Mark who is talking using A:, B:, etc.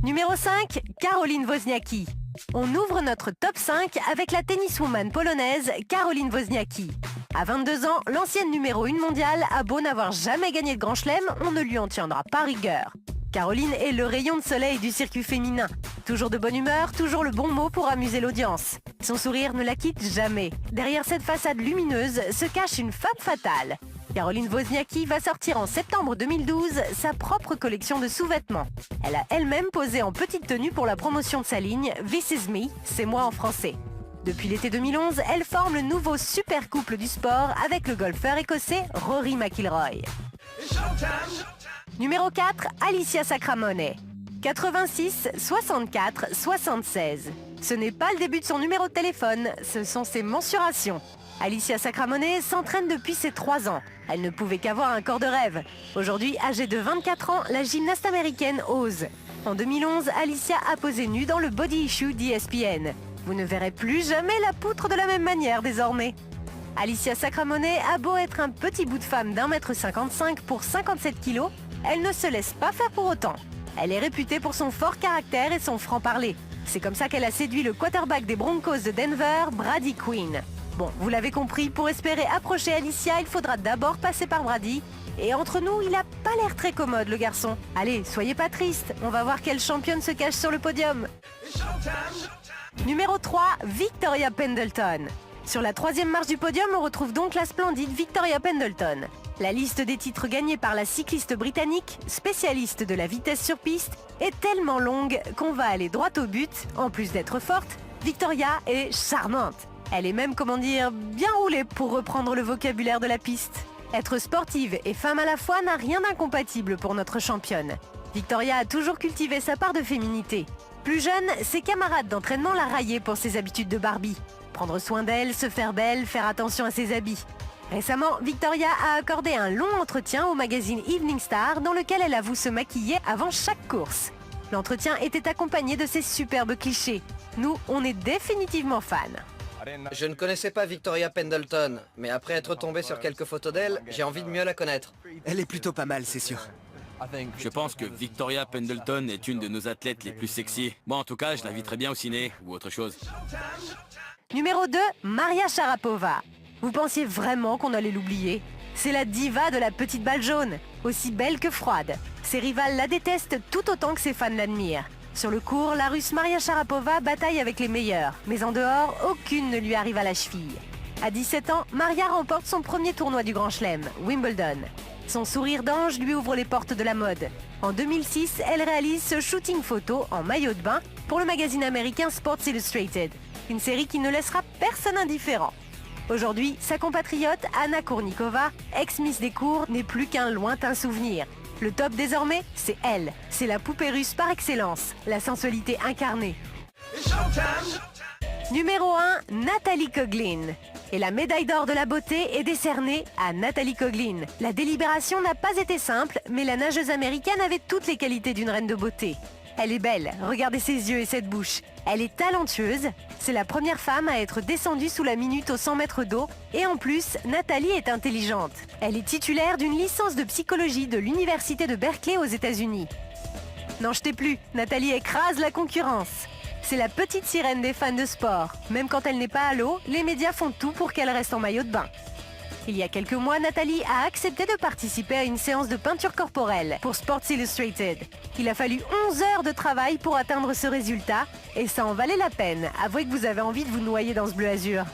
A: Numéro 5, Caroline Wozniacki. On ouvre notre top 5 avec la tenniswoman polonaise Caroline Wozniacki. À 22 ans, l'ancienne numéro 1 mondiale a beau n'avoir jamais gagné de Grand Chelem, on ne lui en tiendra pas rigueur. Caroline est le rayon de soleil du circuit féminin. Toujours de bonne humeur, toujours le bon mot pour amuser l'audience. Son sourire ne la quitte jamais. Derrière cette façade lumineuse se cache une femme fatale. Caroline Wozniacki va sortir en septembre 2012 sa propre collection de sous-vêtements. Elle a elle-même posé en petite tenue pour la promotion de sa ligne « This is me », c'est moi en français. Depuis l'été 2011, elle forme le nouveau super couple du sport avec le golfeur écossais Rory McIlroy. Numéro 4, Alicia Sacramone. 86 64 76. Ce n'est pas le début de son numéro de téléphone, ce sont ses mensurations. Alicia Sacramone s'entraîne depuis ses 3 ans. Elle ne pouvait qu'avoir un corps de rêve. Aujourd'hui, âgée de 24 ans, la gymnaste américaine ose. En 2011, Alicia a posé nue dans le Body Issue d'ESPN. Vous ne verrez plus jamais la poutre de la même manière désormais. Alicia Sacramone a beau être un petit bout de femme d'1,55 m pour 57 kg, elle ne se laisse pas faire pour autant. Elle est réputée pour son fort caractère et son franc-parler. C'est comme ça qu'elle a séduit le quarterback des Broncos de Denver, Brady Quinn. Bon, vous l'avez compris, pour espérer approcher Alicia, il faudra d'abord passer par Brady. Et entre nous, il a pas l'air très commode, le garçon. Allez, soyez pas triste, on va voir quelle championne se cache sur le podium. Numéro 3, Victoria Pendleton. Sur la 3e marche du podium, on retrouve donc la splendide Victoria Pendleton. La liste des titres gagnés par la cycliste britannique, spécialiste de la vitesse sur piste, est tellement longue qu'on va aller droit au but. En plus d'être forte, Victoria est charmante. Elle est même, comment dire, bien roulée pour reprendre le vocabulaire de la piste. Être sportive et femme à la fois n'a rien d'incompatible pour notre championne. Victoria a toujours cultivé sa part de féminité. Plus jeune, ses camarades d'entraînement la raillaient pour ses habitudes de Barbie. Prendre soin d'elle, se faire belle, faire attention à ses habits. Récemment, Victoria a accordé un long entretien au magazine Evening Star dans lequel elle avoue se maquiller avant chaque course. L'entretien était accompagné de ces superbes clichés. Nous, on est définitivement fans.
B: Je ne connaissais pas Victoria Pendleton, mais après être tombé sur quelques photos d'elle, j'ai envie de mieux la connaître.
C: Elle est plutôt pas mal, c'est sûr.
D: Je pense que Victoria Pendleton est une de nos athlètes les plus sexy. Moi, en tout cas, je l'inviterais bien au ciné ou autre chose.
A: Numéro 2, Maria Sharapova. Vous pensiez vraiment qu'on allait l'oublier? C'est la diva de la petite balle jaune, aussi belle que froide. Ses rivales la détestent tout autant que ses fans l'admirent. Sur le court, la Russe Maria Sharapova bataille avec les meilleurs, mais en dehors, aucune ne lui arrive à la cheville. À 17 ans, Maria remporte son premier tournoi du Grand Chelem, Wimbledon. Son sourire d'ange lui ouvre les portes de la mode. En 2006, elle réalise ce shooting photo en maillot de bain pour le magazine américain Sports Illustrated, une série qui ne laissera personne indifférent. Aujourd'hui, sa compatriote Anna Kournikova, ex-miss des cours, n'est plus qu'un lointain souvenir. Le top désormais, c'est elle. C'est la poupée russe par excellence, la sensualité incarnée. Numéro 1, Natalie Coughlin. Et la médaille d'or de la beauté est décernée à Natalie Coughlin. La délibération n'a pas été simple, mais la nageuse américaine avait toutes les qualités d'une reine de beauté. Elle est belle, regardez ses yeux et cette bouche. Elle est talentueuse, c'est la première femme à être descendue sous la minute aux 100 mètres d'eau. Et en plus, Natalie est intelligente. Elle est titulaire d'une licence de psychologie de l'université de Berkeley aux États-Unis. N'en jetez plus, Natalie écrase la concurrence. C'est la petite sirène des fans de sport. Même quand elle n'est pas à l'eau, les médias font tout pour qu'elle reste en maillot de bain. Il y a quelques mois, Natalie a accepté de participer à une séance de peinture corporelle pour Sports Illustrated. Il a fallu 11 heures de travail pour atteindre ce résultat et ça en valait la peine. Avouez que vous avez envie de vous noyer dans ce bleu azur.